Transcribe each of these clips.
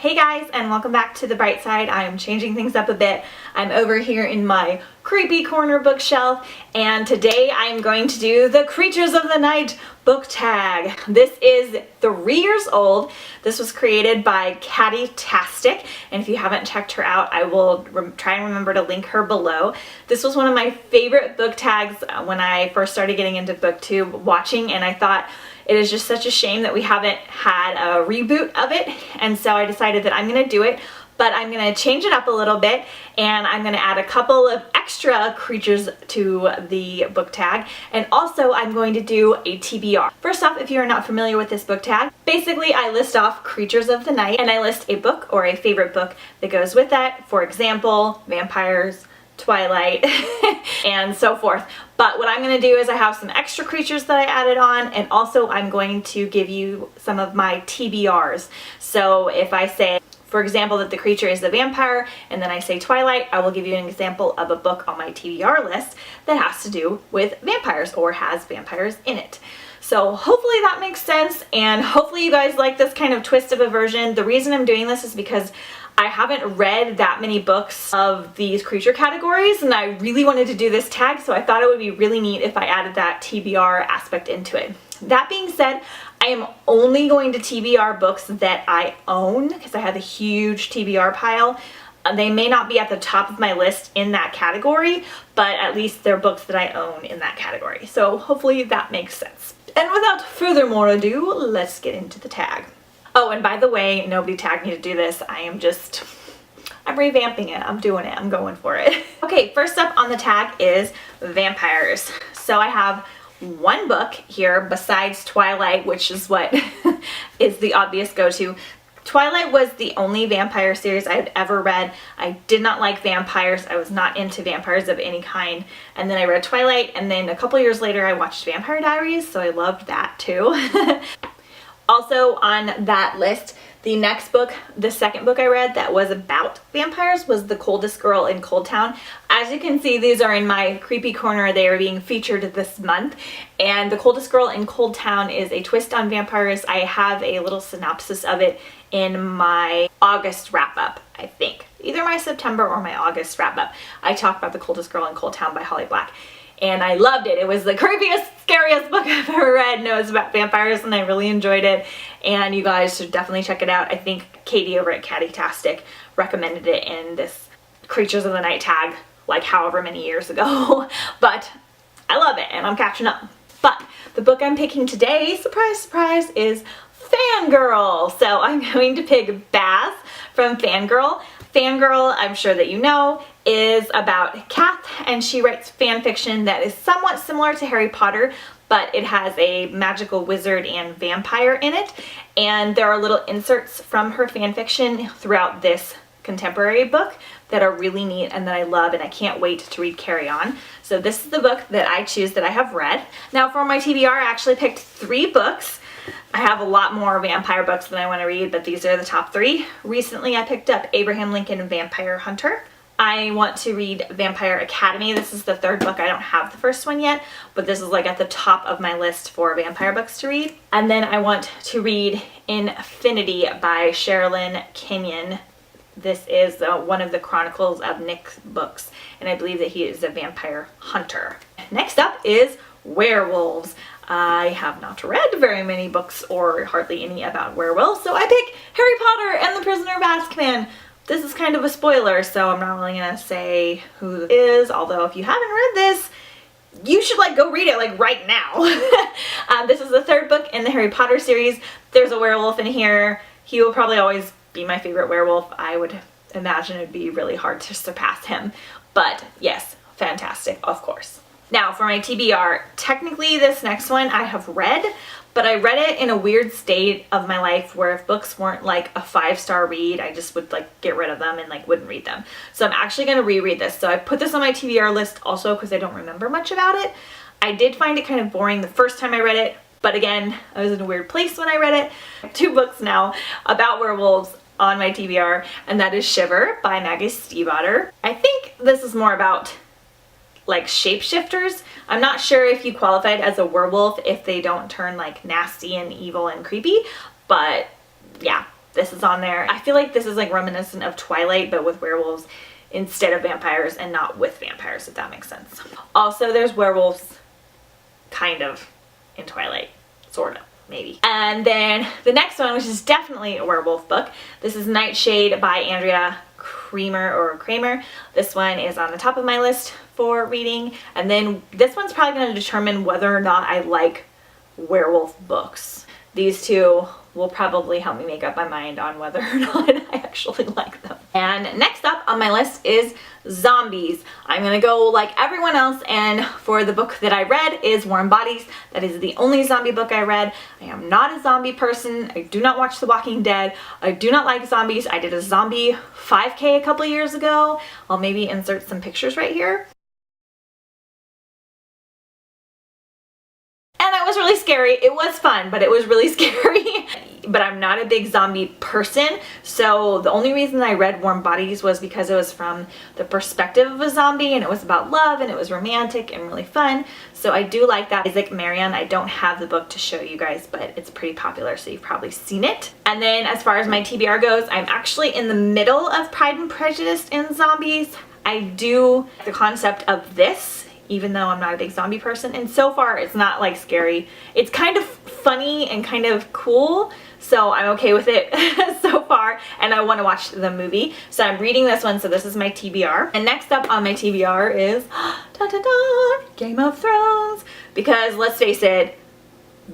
Hey guys, and welcome back to The Bright Side. I'm changing things up a bit. I'm over here in my creepy corner bookshelf, and today I'm going to do the Creatures of the Night book tag. This is 3 years old. This was created by Catty-tastic, and if you haven't checked her out, I will try and remember to link her below. This was one of my favorite book tags when I first started getting into BookTube watching, and I thought, it is just such a shame that we haven't had a reboot of it, and so I decided that I'm going to do it, but I'm going to change it up a little bit, and I'm going to add a couple of extra creatures to the book tag, and also I'm going to do a TBR. First off, if you are not familiar with this book tag, basically I list off creatures of the night, and I list a book or a favorite book that goes with that. For example, vampires, Twilight, and so forth. But what I'm going to do is I have some extra creatures that I added on, and also I'm going to give you some of my TBRs. So if I say, for example, that the creature is the vampire, and then I say Twilight, I will give you an example of a book on my TBR list that has to do with vampires or has vampires in it. So hopefully that makes sense, and hopefully you guys like this kind of twist of a version. The reason I'm doing this is because I haven't read that many books of these creature categories, and I really wanted to do this tag, so I thought it would be really neat if I added that TBR aspect into it. That being said, I am only going to TBR books that I own because I have a huge TBR pile. They may not be at the top of my list in that category, but at least they're books that I own in that category. So hopefully that makes sense. And without further more ado, let's get into the tag. Oh, and by the way, nobody tagged me to do this. I'm revamping it. I'm doing it. I'm going for it. Okay, first up on the tag is vampires. So I have one book here besides Twilight, which is what is the obvious go-to. Twilight was the only vampire series I had ever read. I did not like vampires. I was not into vampires of any kind. And then I read Twilight, and then a couple years later I watched Vampire Diaries, so I loved that too. Also on that list, the next book, the second book I read that was about vampires, was The Coldest Girl in Cold Town. As you can see, these are in my creepy corner. They are being featured this month. And The Coldest Girl in Cold Town is a twist on vampires. I have a little synopsis of it in my August wrap-up, I think. Either my September or my August wrap-up. I talk about The Coldest Girl in Cold Town by Holly Black. And I loved it. It was the creepiest, scariest book I've ever read, and it was about vampires, and I really enjoyed it. And you guys should definitely check it out. I think Katie over at Catty-tastic recommended it in this Creatures of the Night tag, like however many years ago. But I love it, and I'm catching up. But the book I'm picking today, surprise, surprise, is Fangirl. So I'm going to pick Baz from Fangirl. Fangirl, I'm sure that you know, is about Kath, and she writes fan fiction that is somewhat similar to Harry Potter, but it has a magical wizard and vampire in it, and there are little inserts from her fan fiction throughout this contemporary book that are really neat and that I love, and I can't wait to read Carry On. So this is the book that I choose that I have read. Now for my TBR, I actually picked 3 books. I have a lot more vampire books than I want to read, but these are the top 3. Recently I picked up Abraham Lincoln Vampire Hunter. I want to read Vampire Academy. This is the 3rd book. I don't have the first one yet, but this is like at the top of my list for vampire books to read. And then I want to read Infinity by Sherilyn Kenyon. This is one of the Chronicles of Nick books, and I believe that he is a vampire hunter. Next up is werewolves. I have not read very many books or hardly any about werewolves, so I pick Harry Potter and the Prisoner of Azkaban. This is kind of a spoiler, so I'm not really gonna say who it is, although if you haven't read this, you should go read it right now. This is the 3rd book in the Harry Potter series. There's a werewolf in here. He will probably always be my favorite werewolf. I would imagine it'd be really hard to surpass him, but yes, fantastic, of course. Now for my TBR, technically this next one I have read, but I read it in a weird state of my life where if books weren't like a 5-star read, I just would get rid of them and wouldn't read them. So I'm actually going to reread this. So I put this on my TBR list also because I don't remember much about it. I did find it kind of boring the first time I read it, but again, I was in a weird place when I read it. I have 2 books now about werewolves on my TBR, and that is Shiver by Maggie Stiefvater. I think this is more about shapeshifters. I'm not sure if you qualified as a werewolf if they don't turn nasty and evil and creepy, but yeah, this is on there. I feel like this is like reminiscent of Twilight, but with werewolves instead of vampires and not with vampires, if that makes sense. Also, there's werewolves kind of in Twilight, sort of, maybe. And then the next one, which is definitely a werewolf book. This is Nightshade by Andrea Kramer. This one is on the top of my list for reading. And then this one's probably going to determine whether or not I like werewolf books. These two will probably help me make up my mind on whether or not I actually like them. And next up on my list is zombies. I'm gonna go like everyone else, and for the book that I read is Warm Bodies. That is the only zombie book I read. I am not a zombie person. I do not watch The Walking Dead. I do not like zombies. I did a zombie 5K a couple years ago. I'll maybe insert some pictures right here. And that was really scary. It was fun, but it was really scary. But I'm not a big zombie person, so the only reason I read Warm Bodies was because it was from the perspective of a zombie, and it was about love, and it was romantic and really fun. So I do like that. Isaac Marion, I don't have the book to show you guys, but it's pretty popular, so you've probably seen it. And then as far as my TBR goes, I'm actually in the middle of Pride and Prejudice and zombies. I do like the concept of this, even though I'm not a big zombie person, and so far it's not like scary. It's kind of funny and kind of cool, so I'm okay with it so far, and I want to watch the movie. So I'm reading this one, so this is my TBR. And next up on my TBR is Game of Thrones, because let's face it,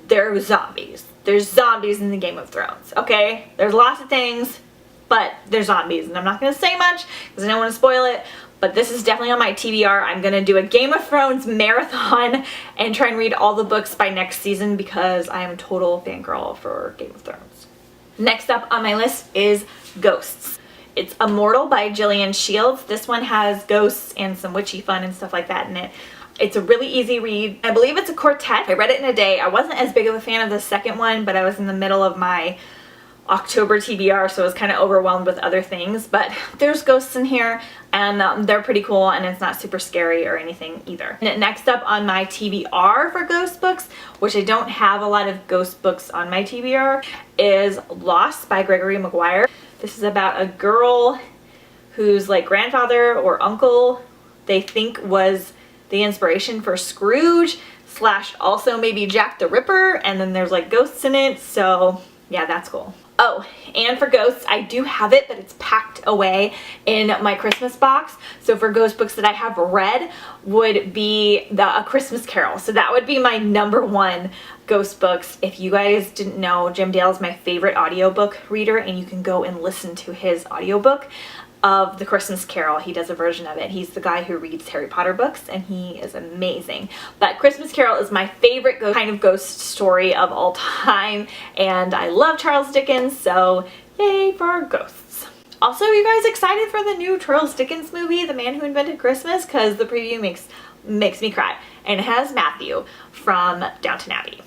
there's zombies. There's zombies in the Game of Thrones, okay? There's lots of things, but there's zombies, and I'm not going to say much because I don't want to spoil it. But this is definitely on my TBR. I'm going to do a Game of Thrones marathon and try and read all the books by next season because I am a total fangirl for Game of Thrones. Next up on my list is Ghosts. It's Immortal by Gillian Shields. This one has ghosts and some witchy fun and stuff like that in it. It's a really easy read. I believe it's a quartet. I read it in a day. I wasn't as big of a fan of the second one, but I was in the middle of my October TBR, so I was kind of overwhelmed with other things, but there's ghosts in here, and they're pretty cool, and it's not super scary or anything either. And next up on my TBR for ghost books, which I don't have a lot of ghost books on my TBR, is Lost by Gregory Maguire. This is about a girl whose like grandfather or uncle they think was the inspiration for Scrooge / also maybe Jack the Ripper, and then there's like ghosts in it, so yeah, that's cool. Oh, and for ghosts, I do have it, but it's packed away in my Christmas box. So for ghost books that I have read would be A Christmas Carol. So that would be my #1 ghost books. If you guys didn't know, Jim Dale is my favorite audiobook reader, and you can go and listen to his audiobook of The Christmas Carol. He does a version of it. He's the guy who reads Harry Potter books, and he is amazing. But Christmas Carol is my favorite kind of ghost story of all time, and I love Charles Dickens, so yay for ghosts. Also, are you guys excited for the new Charles Dickens movie, The Man Who Invented Christmas? Because the preview makes me cry, and it has Matthew from Downton Abbey.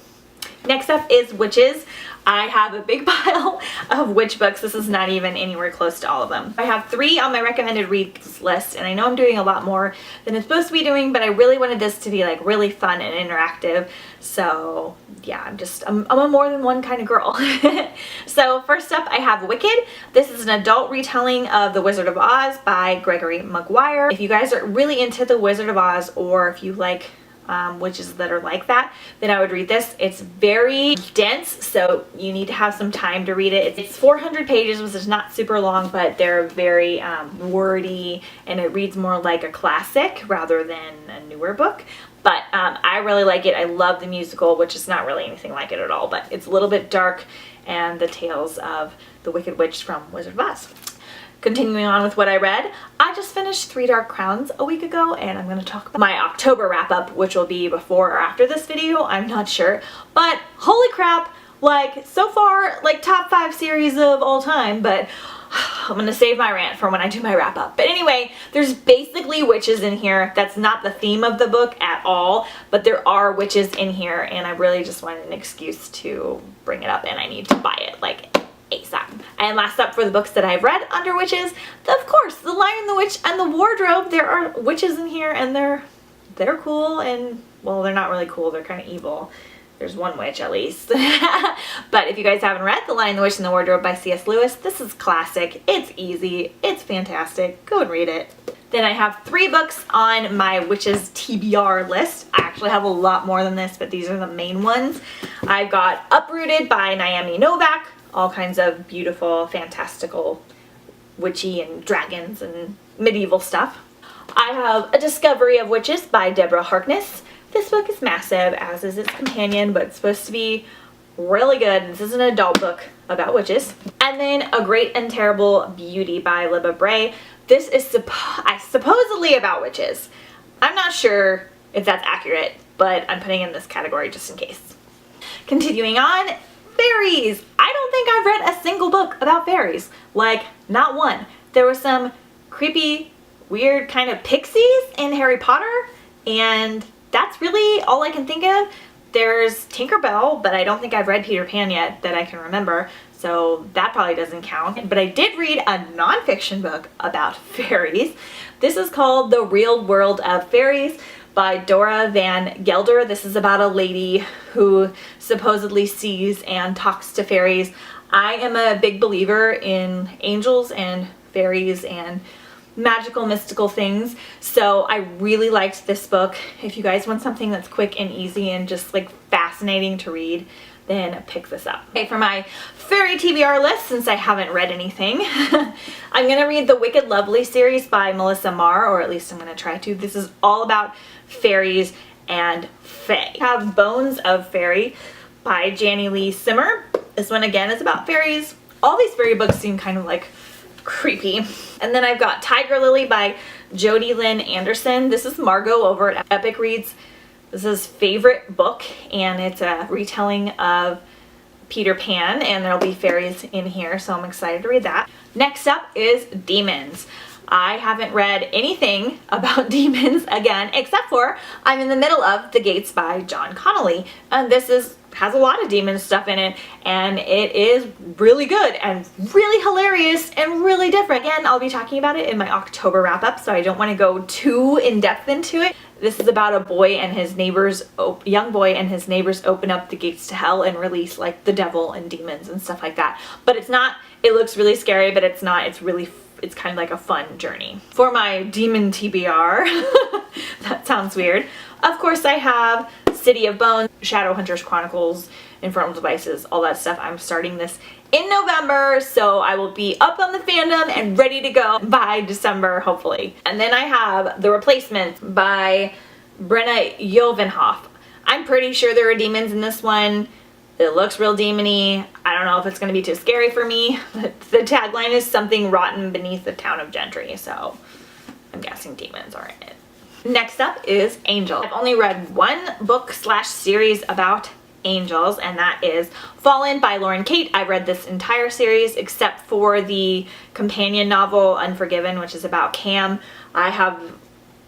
Next up is witches. I have a big pile of witch books. This is not even anywhere close to all of them. I have 3 on my recommended reads list, and I know I'm doing a lot more than I'm supposed to be doing, but I really wanted this to be like really fun and interactive. So yeah, I'm a more than one kind of girl. So first up, I have Wicked. This is an adult retelling of The Wizard of Oz by Gregory Maguire. If you guys are really into The Wizard of Oz, or if you like witches that are like that, then I would read this. It's very dense, so you need to have some time to read it. It's 400 pages, which is not super long, but they're very wordy, and it reads more like a classic rather than a newer book. But I really like it. I love the musical, which is not really anything like it at all, but it's a little bit dark, and the tales of the Wicked Witch from Wizard of Oz. Continuing on with what I read, I just finished 3 Dark Crowns a week ago, and I'm going to talk about my October wrap-up, which will be before or after this video, I'm not sure. But holy crap, like so far, like top 5 series of all time, but I'm going to save my rant for when I do my wrap-up. But anyway, there's basically witches in here. That's not the theme of the book at all, but there are witches in here, and I really just wanted an excuse to bring it up, and I need to buy it, like, ASAP. And last up for the books that I've read under witches, of course, The Lion, the Witch, and the Wardrobe. There are witches in here, and they're cool, and well, they're not really cool, they're kind of evil. There's one witch at least. But if you guys haven't read The Lion, the Witch, and the Wardrobe by C.S. Lewis, this is classic. It's easy. It's fantastic. Go and read it. Then I have 3 books on my witches TBR list. I actually have a lot more than this, but these are the main ones. I've got Uprooted by Naomi Novik. All kinds of beautiful, fantastical, witchy and dragons and medieval stuff. I have A Discovery of Witches by Deborah Harkness. This book is massive, as is its companion, but it's supposed to be really good. This is an adult book about witches. And then A Great and Terrible Beauty by Libba Bray. This is supposedly about witches. I'm not sure if that's accurate, but I'm putting in this category just in case. Continuing on, fairies. I don't think I've read a single book about fairies. Like, not one. There was some creepy, weird kind of pixies in Harry Potter, and that's really all I can think of. There's Tinkerbell, but I don't think I've read Peter Pan yet that I can remember, so that probably doesn't count. But I did read a nonfiction book about fairies. This is called The Real World of Fairies by Dora Van Gelder. This is about a lady who supposedly sees and talks to fairies. I am a big believer in angels and fairies and magical, mystical things, so I really liked this book. If you guys want something that's quick and easy and just like fascinating to read, then pick this up. Okay, for my fairy TBR list, since I haven't read anything, I'm gonna read the Wicked Lovely series by Melissa Marr, or at least I'm gonna try to. This is all about fairies and fae. I have Bones of Fairy by Janny Lee Simmer. This one again is about fairies. All these fairy books seem kind of like creepy. And then I've got Tiger Lily by Jody Lynn Anderson. This is Margot over at Epic Reads. This is favorite book, and it's a retelling of Peter Pan, and there'll be fairies in here, so I'm excited to read that. Next up is Demons. I haven't read anything about demons again, except for I'm in the middle of The Gates by John Connolly, and this has a lot of demon stuff in it, and it is really good and really hilarious and really different. Again, I'll be talking about it in my October wrap-up, so I don't want to go too in-depth into it. This is about a boy and his neighbors, young boy and his neighbors open up the gates to hell and release like the devil and demons and stuff like that. But it's not, it looks really scary, but it's not, it's kind of like a fun journey. For my demon TBR, that sounds weird, of course I have City of Bones, Shadowhunters Chronicles, Infernal Devices, all that stuff. I'm starting this in November, so I will be up on the fandom and ready to go by December, hopefully. And then I have The Replacement by Brenna Jovenhoff. I'm pretty sure there are demons in this one. It looks real demony. I don't know if it's going to be too scary for me. The tagline is something rotten beneath the town of Gentry, so I'm guessing demons are in it. Next up is Angel. I've only read one book / series about angels, and that is Fallen by Lauren Kate. I read this entire series except for the companion novel Unforgiven, which is about Cam. I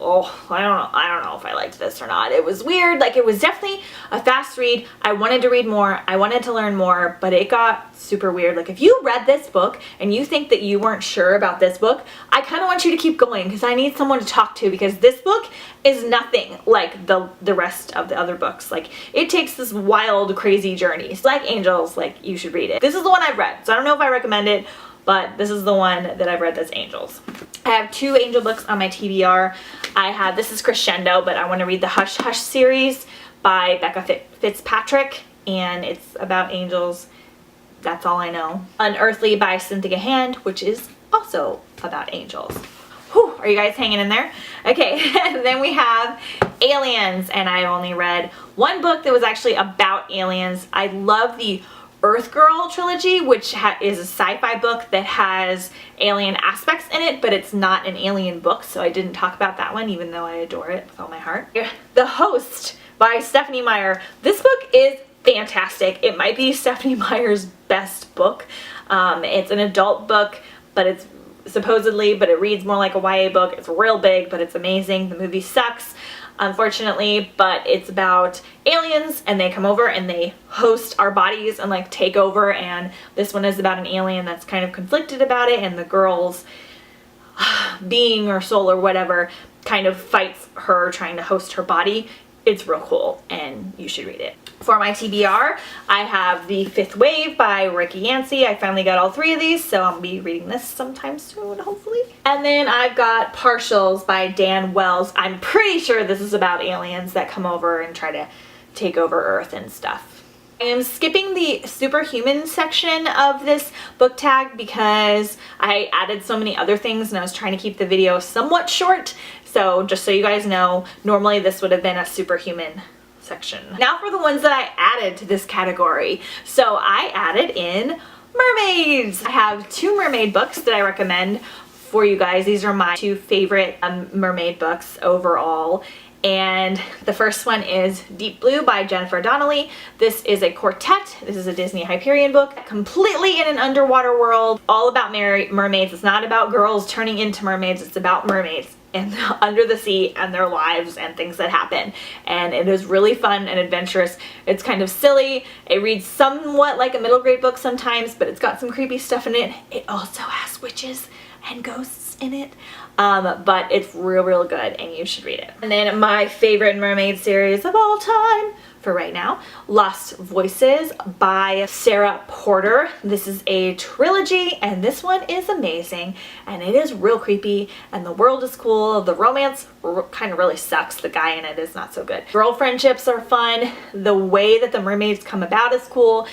don't know if I liked this or not. It was weird. Like, it was definitely a fast read. I wanted to read more. I wanted to learn more, but it got super weird. Like, if you read this book and you think that you weren't sure about this book, I kind of want you to keep going because I need someone to talk to, because this book is nothing like the rest of the other books. Like, it takes this wild, crazy journey. It's like Angels. Like, you should read it. This is the one I've read, so I don't know if I recommend it, but this is the one that I've read that's Angels. I have 2 angel books on my TBR. This is Crescendo, but I want to read the Hush Hush series by Becca Fitzpatrick, and it's about angels. That's all I know. Unearthly by Cynthia Hand, which is also about angels. Whew, are you guys hanging in there? Okay, and then we have Aliens, and I only read one book that was actually about aliens. I love the Earth Girl trilogy, which is a sci-fi book that has alien aspects in it, but it's not an alien book, so I didn't talk about that one, even though I adore it with all my heart. The Host by Stephenie Meyer. This book is fantastic. It might be Stephenie Meyer's best book. It's an adult book, but it's supposedly, but it reads more like a YA book. It's real big, but it's amazing. The movie sucks, unfortunately, but it's about aliens, and they come over and they host our bodies and like take over, and this one is about an alien that's kind of conflicted about it, and the girl's being or soul or whatever kind of fights her trying to host her body. it's real cool and you should read it. For my TBR, I have The Fifth Wave by Ricky Yancey. I finally got all 3 of these, so I'll be reading this sometime soon, hopefully. And then I've got Partials by Dan Wells. I'm pretty sure this is about aliens that come over and try to take over Earth and stuff. I am skipping the superhuman section of this book tag because I added so many other things and I was trying to keep the video somewhat short. So just so you guys know, normally this would have been a superhuman section. Now for the ones that I added to this category. So I added in mermaids. I have 2 mermaid books that I recommend for you guys. These are my 2 favorite mermaid books overall. And the first one is Deep Blue by Jennifer Donnelly. This is a quartet. This is a Disney Hyperion book, completely in an underwater world, all about mermaids. It's not about girls turning into mermaids. It's about mermaids and under the sea and their lives and things that happen. And it is really fun and adventurous. It's kind of silly. It reads somewhat like a middle grade book sometimes, but it's got some creepy stuff in it. It also has witches and ghosts in it. But it's real good and you should read it. And then my favorite mermaid series of all time for right now, Lost Voices by Sarah Porter. This is a trilogy and this one is amazing and it is real creepy and the world is cool. The romance kind of really sucks. The guy in it is not so good. Girl friendships are fun. The way that the mermaids come about is cool.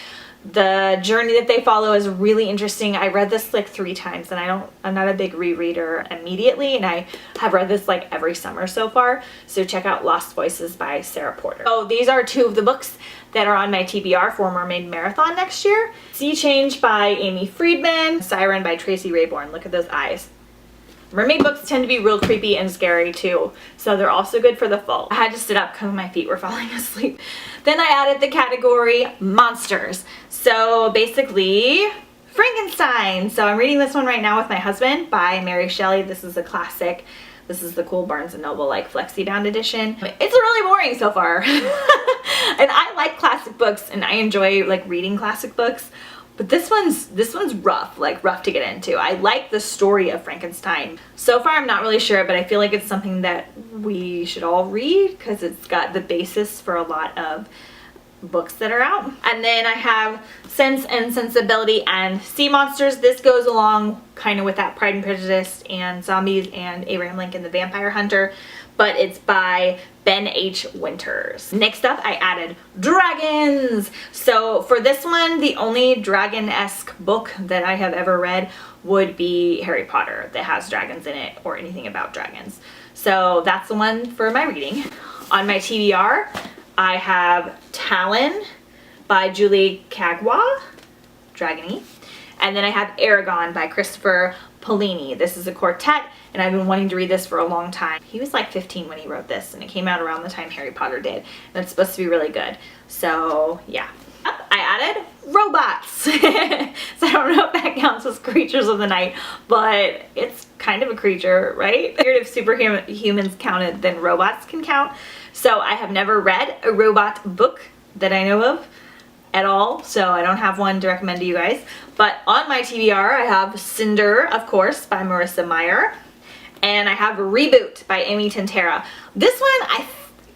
The journey that they follow is really interesting. I read this like 3 times and I'm not a big rereader immediately, and I have read this like every summer so far. So check out Lost Voices by Sarah Porter. Oh, these are 2 of the books that are on my TBR for Mermaid Marathon next year. Sea Change by Amy Friedman, Siren by Tracy Rayborn. Look at those eyes. Mermaid books tend to be real creepy and scary too, so they're also good for the fall. I had to sit up because my feet were falling asleep. Then I added the category monsters. So basically, Frankenstein. So I'm reading this one right now with my husband by Mary Shelley. This is a classic. This is the cool Barnes & Noble like flexi-bound edition. It's really boring so far. And I like classic books and I enjoy like reading classic books. But this one's rough, like rough to get into. I like the story of Frankenstein. So far I'm not really sure, but I feel like it's something that we should all read because it's got the basis for a lot of books that are out. And then I have Sense and Sensibility and Sea Monsters. This goes along kind of with that Pride and Prejudice and Zombies and Abraham Lincoln the Vampire Hunter, but it's by Ben H. Winters. Next up, I added dragons. So for this one, the only dragon-esque book that I have ever read would be Harry Potter that has dragons in it or anything about dragons. So that's the one for my reading. On my TBR, I have Talon by Julie Kagawa, Dragony. And then I have Aragon by Christopher Paolini. This is a quartet and I've been wanting to read this for a long time. He was like 15 when he wrote this and it came out around the time Harry Potter did. And it's supposed to be really good. So yeah. I added robots. So I don't know if that counts as creatures of the night, but it's kind of a creature, right? I figured if superhumans counted, then robots can count. So I have never read a robot book that I know of at all, so I don't have one to recommend to you guys. But on my TBR, I have Cinder, of course, by Marissa Meyer. And I have Reboot by Amy Tintera. This one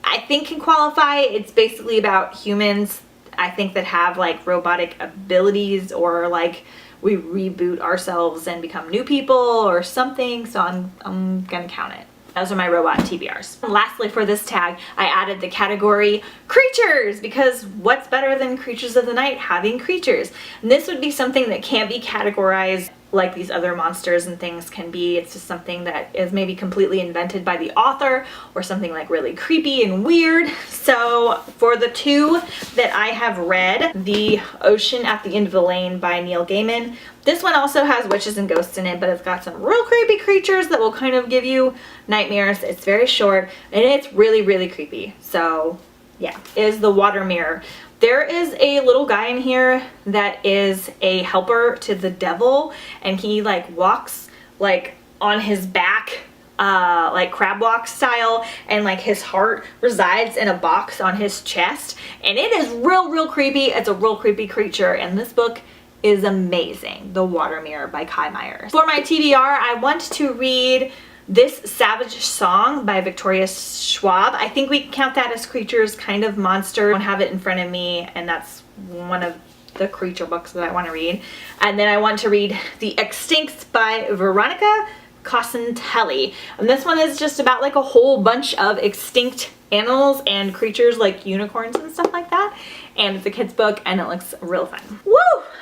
I think can qualify. It's basically about humans, I think, that have like robotic abilities, or like we reboot ourselves and become new people or something. So I'm gonna count it. Those are my robot TBRs. And lastly, for this tag, I added the category creatures, because what's better than creatures of the night? Having creatures. And this would be something that can't be categorized like these other monsters and things can be. It's just something that is maybe completely invented by the author, or something like really creepy and weird. So for the 2 that I have read, The Ocean at the End of the Lane by Neil Gaiman. This one also has witches and ghosts in it, but it's got some real creepy creatures that will kind of give you nightmares. It's very short and it's really creepy. So yeah, is The Water Mirror. There is a little guy in here that is a helper to the devil, and he like walks like on his back, like crab walk style, and like his heart resides in a box on his chest, and it is real creepy. It's a real creepy creature, and this book is amazing. The Water Mirror by Kai Myers. For my TBR, I want to read This Savage Song by Victoria Schwab. I think we can count that as creatures, kind of monster. I don't have it in front of me, and that's one of the creature books that I want to read. And then I want to read The Extincts by Veronica Cossentelli. And this one is just about like a whole bunch of extinct animals and creatures like unicorns and stuff like that. And it's a kid's book and it looks real fun. Woo!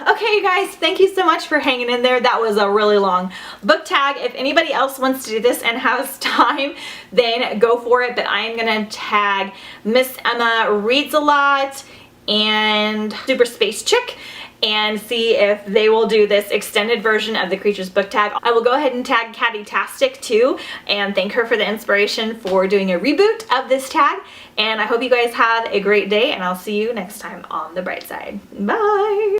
Okay, you guys, thank you so much for hanging in there. That was a really long book tag. If anybody else wants to do this and has time, then go for it. But I am gonna tag Miss Emma Reads a Lot and Super Space Chick and see if they will do this extended version of the Creatures book tag. I will go ahead and tag Catty-tastic too and thank her for the inspiration for doing a reboot of this tag. And I hope you guys have a great day, and I'll see you next time on The Bright Side. Bye!